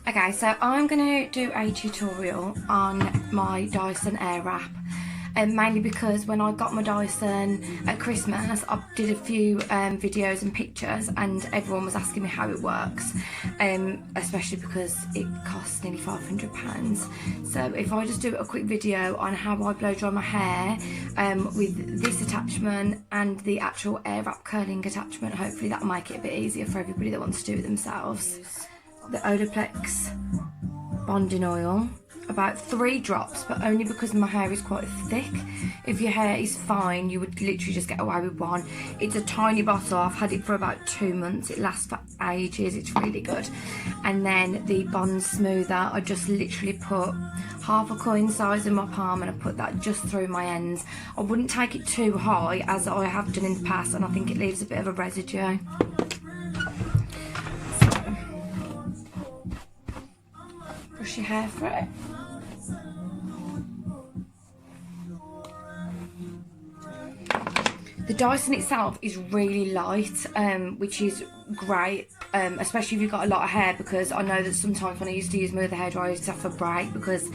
Okay, so I'm going to do a tutorial on my Dyson Airwrap. Mainly because when I got my Dyson at Christmas, I did a few videos and pictures, and everyone was asking me how it works, especially because it costs nearly £500. So if I just do a quick video on how I blow dry my hair with this attachment and the actual Airwrap curling attachment, hopefully that'll make it a bit easier for everybody that wants to do it themselves. The Olaplex bonding oil. About 3 drops, but only because my hair is quite thick. If your hair is fine, you would literally just get away with 1. It's a tiny bottle. I've had it for about 2 months. It lasts for ages. It's really good. And then the Bond Smoother, I just literally put half a coin size in my palm, and I put that just through my ends. I wouldn't take it too high, as I have done in the past, and I think it leaves a bit of a residue. So, brush your hair through it. The Dyson itself is really light, which is great, especially if you've got a lot of hair, because I know that sometimes when I used to use my other hairdryer, I used to have a break because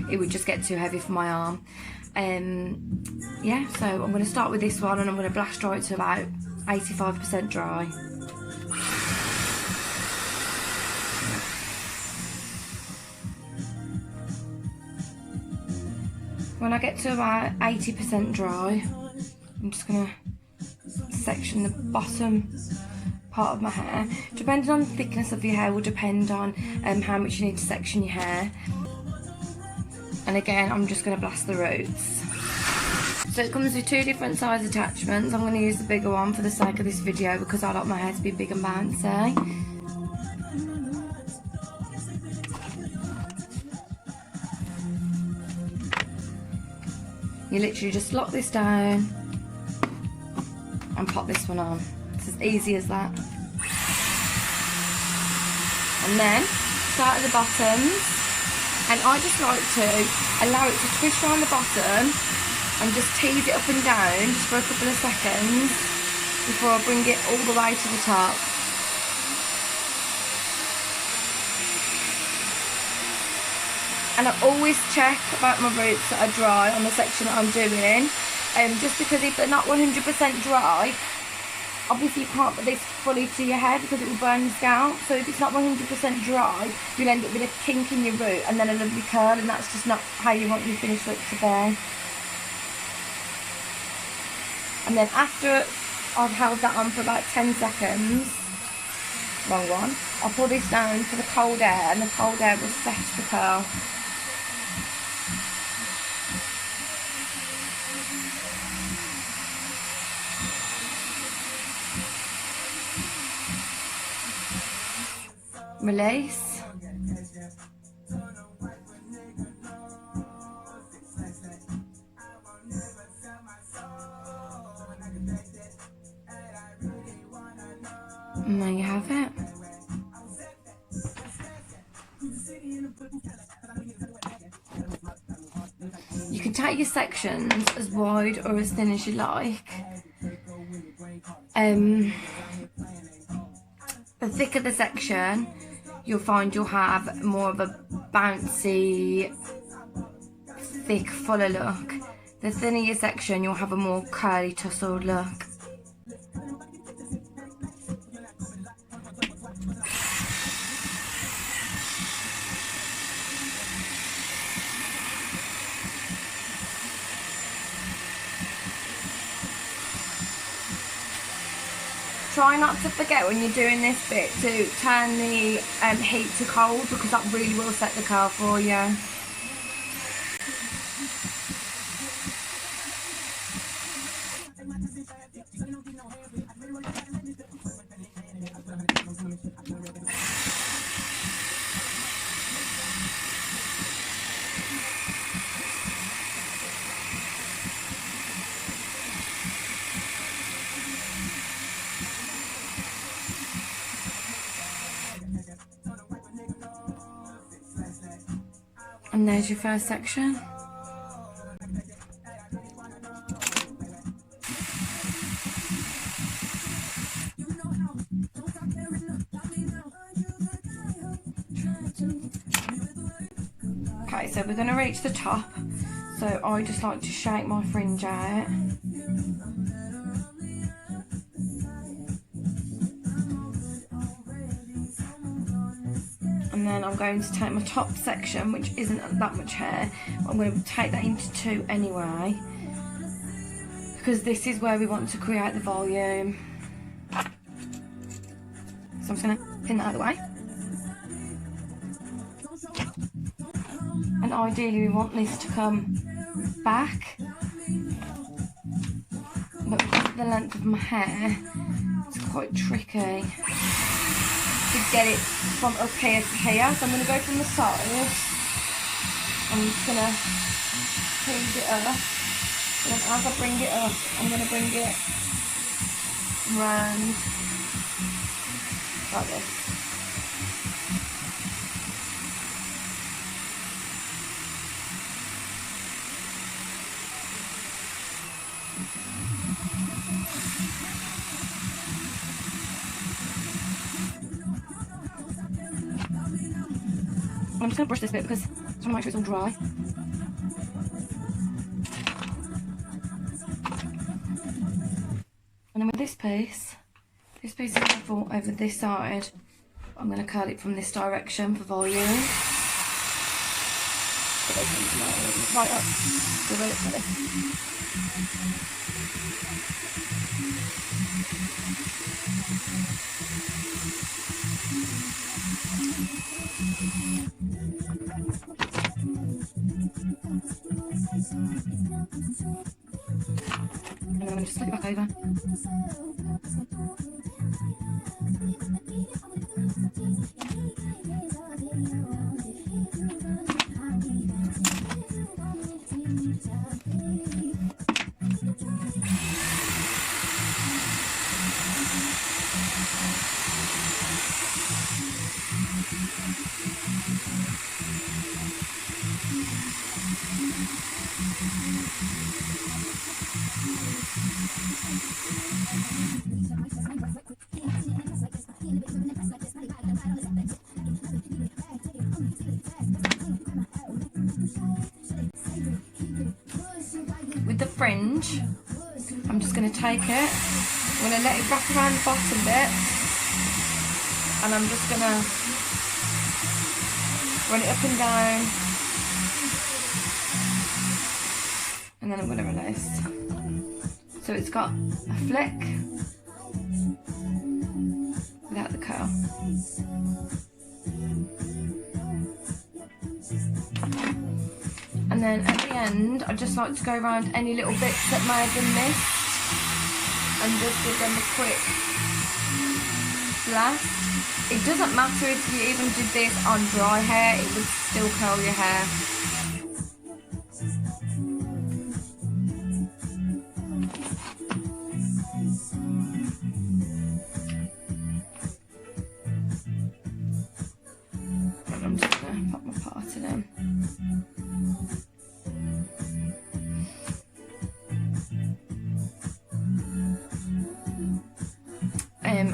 it would just get too heavy for my arm. Yeah, so I'm going to start with this one, and I'm going to blast dry it to about 85% dry. When I get to about 80% dry, I'm just going to section the bottom part of my hair. Depending on the thickness of your hair will depend on how much you need to section your hair. And again, I'm just going to blast the roots. So it comes with 2 different size attachments. I'm going to use the bigger one for the sake of this video because I like my hair to be big and bouncy. You literally just lock this down and pop this one on. It's as easy as that. And then start at the bottoms, and I just like to allow it to twist around the bottom and just tease it up and down just for a couple of seconds before I bring it all the way to the top. And I always check about my roots that are dry on the section that I'm doing. Just because if they're not 100% dry, obviously you can't put this fully to your hair because it will burn your scalp. So if it's not 100% dry, you'll end up with a kink in your root and then a lovely curl, and that's just not how you want your finished look to be. And then after I've held that on for about 10 seconds, wrong one, I'll pull this down to the cold air, and the cold air will set the curl. Release. And there you have it. You can take your sections as wide or as thin as you like. The thicker the section, you'll find you'll have more of a bouncy, thick, fuller look. The thinner your section, you'll have a more curly, tousled look. Try not to forget when you're doing this bit to turn the heat to cold, because that really will set the curl for you. And there's your first section. Okay, so we're going to reach the top. So I just like to shake my fringe out. And then I'm going to take my top section, which isn't that much hair. I'm going to take that into 2 anyway, because this is where we want to create the volume. So I'm just going to pin that out of the way. And ideally we want this to come back. But because of the length of my hair, it's quite tricky to get it from up here to here. So I'm going to go from the side. I'm just going to bring it up. And then as I bring it up, I'm going to bring it round like this. I'm just going to brush this bit because I want to make sure it's all dry. And then with this piece is going to fall over this side. I'm going to curl it from this direction for volume. Right up. And then I'm going to just flip it back over. With the fringe, I'm just going to take it, I'm going to let it wrap around the bottom bit, and I'm just going to run it up and down, and then I'm going to release. So it's got a flick without the curl. And then at the end, I just like to go around any little bits that may have been missed and just give them a quick blast. It doesn't matter if you even did this on dry hair, it would still curl your hair. And I'm just going to pop my parting in.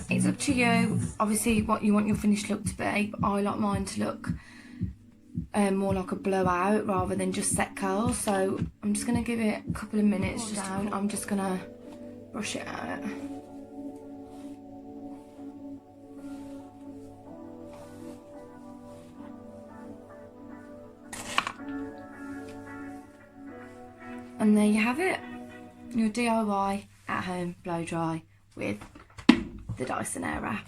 It's up to you, obviously, what you want your finished look to be, but I like mine to look more like a blowout rather than just set curls. So I'm just going to give it a couple of minutes just down. I'm just going to brush it out. And there you have it, your DIY at home blow dry with the Dyson Airwrap.